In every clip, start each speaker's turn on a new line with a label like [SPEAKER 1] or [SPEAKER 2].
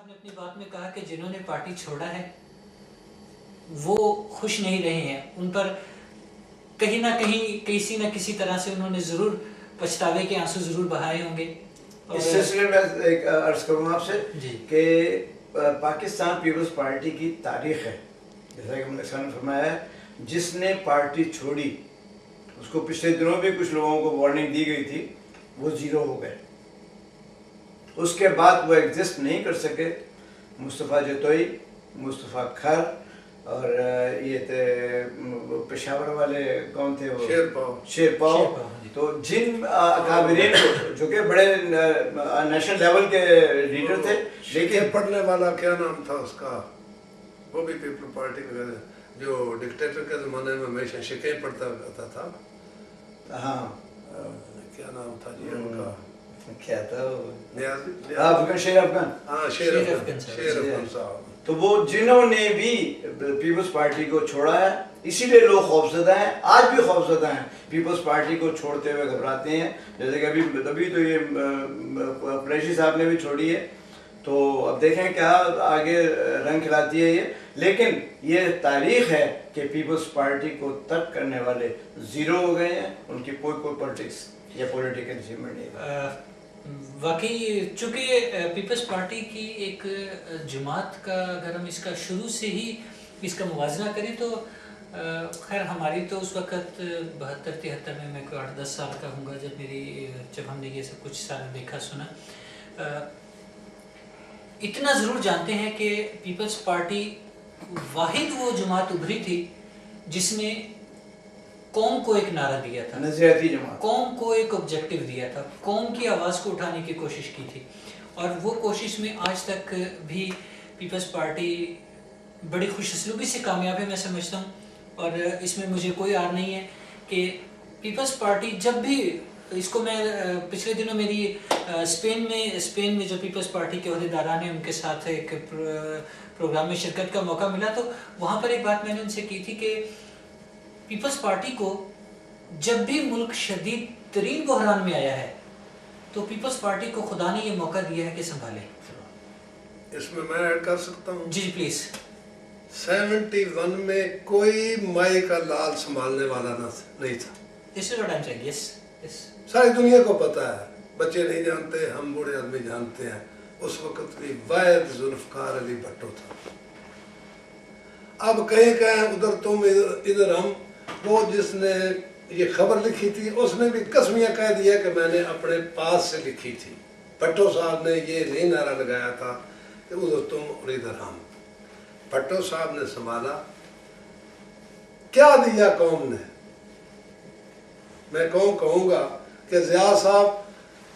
[SPEAKER 1] صاحب نے اپنی بات میں کہا کہ جنہوں نے پارٹی چھوڑا ہے وہ خوش نہیں رہے ہیں، ان پر کہیں نہ کہیں کسی نہ کسی طرح سے انہوں نے ضرور پچھتاوے کے آنسو ضرور بہائے ہوں گے۔
[SPEAKER 2] اس سلسلے میں ایک عرض کروں آپ سے کہ پاکستان پیپلز پارٹی کی تاریخ ہے، جیسا کہ ملک صاحب نے فرمایا ہے، جس نے پارٹی چھوڑی اس کو پچھلے دنوں بھی کچھ لوگوں کو وارننگ دی گئی تھی، وہ زیرو ہو گئے۔ اس کے بعد وہ ایگزسٹ نہیں کر سکے۔ مصطفیٰ جتوئی، مصطفیٰ کھر اور یہ تھے پشاور والے کون تھے وہ شیر پاؤ، تو جن اکابرین کو جو کہ بڑے نیشنل لیول کے لیڈر تھے،
[SPEAKER 3] لیکن پڑھنے والا کیا نام تھا اس کا، وہ بھی پیپل پارٹی میں جو ڈکٹیٹر کے زمانے میں ہمیشہ شکیں پڑھتا رہتا تھا،
[SPEAKER 2] ہاں
[SPEAKER 3] کیا نام تھا جی ان کا،
[SPEAKER 2] کیا تھا
[SPEAKER 3] شیر افغان صاحب۔
[SPEAKER 2] تو وہ جنہوں نے بھی پیپلز پارٹی کو چھوڑا ہے، اسی لیے لوگ خوفزدہ ہیں، آج بھی خوفزدہ ہیں، پیپلز پارٹی کو چھوڑتے ہوئے گھبراتے ہیں۔ جیسے کہ ابھی تو یہ قریشی صاحب نے بھی چھوڑی ہے، تو اب دیکھیں کیا آگے رنگ کھلاتی ہے یہ، لیکن یہ تاریخ ہے کہ پیپلز پارٹی کو ترک کرنے والے زیرو ہو گئے ہیں، ان کی کوئی پولیٹکس یا پولیٹیکل اچیومنٹ نہیں۔
[SPEAKER 1] واقعی چونکہ پیپلز پارٹی کی ایک جماعت کا اگر ہم اس کا شروع سے ہی اس کا موازنہ کریں تو خیر ہماری تو اس وقت 72-73 میں کوئی 8-10 سال کا ہوں گا جب ہم نے یہ سب کچھ سارا دیکھا سنا۔ اتنا ضرور جانتے ہیں کہ پیپلز پارٹی واحد وہ جماعت ابھری تھی جس نے قوم کو ایک نعرہ دیا تھا،
[SPEAKER 2] نظریاتی جماعت،
[SPEAKER 1] قوم کو ایک آبجیکٹیو دیا تھا، قوم کی آواز کو اٹھانے کی کوشش کی تھی، اور وہ کوشش میں آج تک بھی پیپلز پارٹی بڑی خوش اسلوبی سے کامیاب ہے، میں سمجھتا ہوں۔ اور اس میں مجھے کوئی آر نہیں ہے کہ پیپلز پارٹی جب بھی اس کو میں پچھلے دنوں میری اسپین میں جو پیپلز پارٹی کے عہدیداران ہیں ان کے ساتھ ایک پروگرام میں شرکت کا موقع ملا، تو وہاں پر ایک بات میں نے ان سے کی تھی کہ پیپلز پارٹی کو جب بھی ملک شدید ترین بحران میں آیا ہے تو پیپلز پارٹی کو خدا نے یہ موقع دیا ہے کہ سنبھالے۔
[SPEAKER 3] اس میں میں ایڈ کر سکتا ہوں؟
[SPEAKER 1] جی پلیز۔
[SPEAKER 3] 71 میں کوئی مائی کا لال سنبھالنے والا نہیں تھا،
[SPEAKER 1] This is what I'm saying. Yes.
[SPEAKER 3] ساری دنیا کو پتا ہے، بچے نہیں جانتے، ہم بوڑھے آدمی جانتے ہیں، اس وقت بھی واحد ذوالفقار علی بھٹو تھا۔ اب کہیں ادھر تم ادھر ہم، وہ جس نے یہ خبر لکھی تھی اس نے بھی قسمیاں کہہ دیا کہ میں نے اپنے پاس سے لکھی تھی، بھٹو صاحب نے یہ نہیں نعرہ لگایا تھا کہ ادھر تم اور ادھر ہم۔ بھٹو صاحب نے سنبھالا، کیا دیا قوم نے؟ میں کہوں گا کہ ضیاء صاحب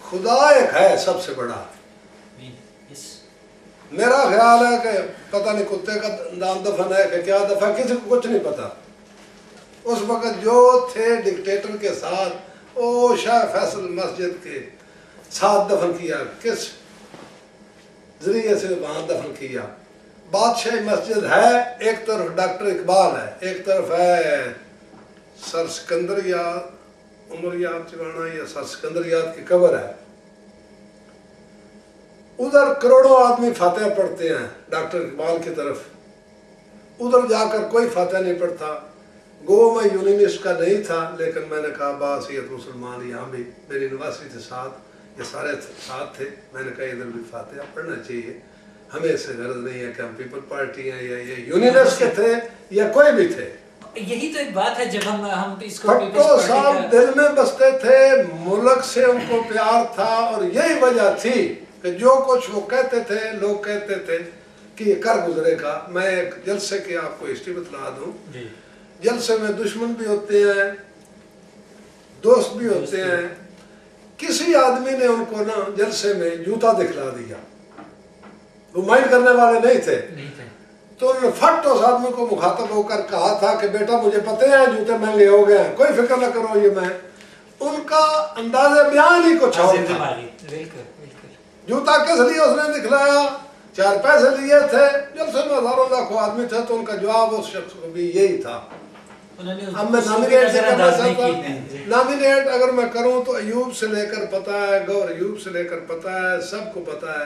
[SPEAKER 3] خدا ایک ہے سب سے بڑا۔ میرا خیال ہے کہ پتہ نہیں کتے کا نام دفن ہے کہ کیا دفن، کسی کو کچھ نہیں پتا۔ اس وقت جو تھے ڈکٹیٹر کے ساتھ، او شاہ فیصل مسجد کے ساتھ دفن کیا، کس ذریعے سے وہاں دفن کیا؟ بادشاہ مسجد ہے، ایک طرف ڈاکٹر اقبال ہے، ایک طرف ہے سر سکندر یاد عمر یاد چرانا یا سر سکندر یاد کی قبر ہے۔ ادھر کروڑوں آدمی فاتحہ پڑھتے ہیں ڈاکٹر اقبال کی طرف، ادھر جا کر کوئی فاتحہ نہیں پڑھتا۔ گو میں یونینسٹ کا نہیں تھا، لیکن میں نے کہا باسیت مسلمان یہاں بھی میری یونیورسٹی کے ساتھ، یہ سارے ساتھ تھے، میں نے کہا ادھر بھی فاتحہ پڑھنا چاہیے، ہمیں اس سے غرض نہیں ہے کہ ہم پیپل پارٹی ہیں یا یہ یونینسٹ کے تھے یا کوئی بھی تھے۔
[SPEAKER 1] یہی تو ایک بات ہے جب ہم اس کو
[SPEAKER 3] بھٹو صاحب دل میں بستے تھے، ملک سے ان کو پیار تھا، اور یہی وجہ تھی کہ جو کچھ وہ کہتے تھے لوگ کہتے تھے کہ یہ کر گزرے گا۔ میں ایک جلسے کی آپ کو ہسٹری بتلا دوں، جلسے میں دشمن بھی ہوتے ہیں، دوست بھی ہوتے ہیں۔ کسی آدمی نے ان کو نا جلسے میں جوتا دکھلا دیا، وہ مائنڈ کرنے والے نہیں تھے، تو انہوں نے فٹ اس آدمی کو مخاطب ہو کر کہا تھا کہ بیٹا مجھے پتہ ہے جوتے مہنگے ہو گئے ہیں، کوئی فکر نہ کرو، یہ میں ان کا انداز بیان ہی کچھ اور تھا۔ جوتا کس لیے اس نے دکھلایا؟ 4 پیسے لیے تھے، جلسے میں ہزاروں لاکھوں آدمی تھے، تو ان کا جواب اس شخص کو بھی یہی تھا۔ اب میں نامینیٹ سے کرنا چاہتا ہوں، نامینیٹ اگر میں کروں تو ایوب سے لے کر پتہ ہے، گور ایوب سے لے کر پتہ ہے، سب کو پتہ ہے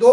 [SPEAKER 3] 2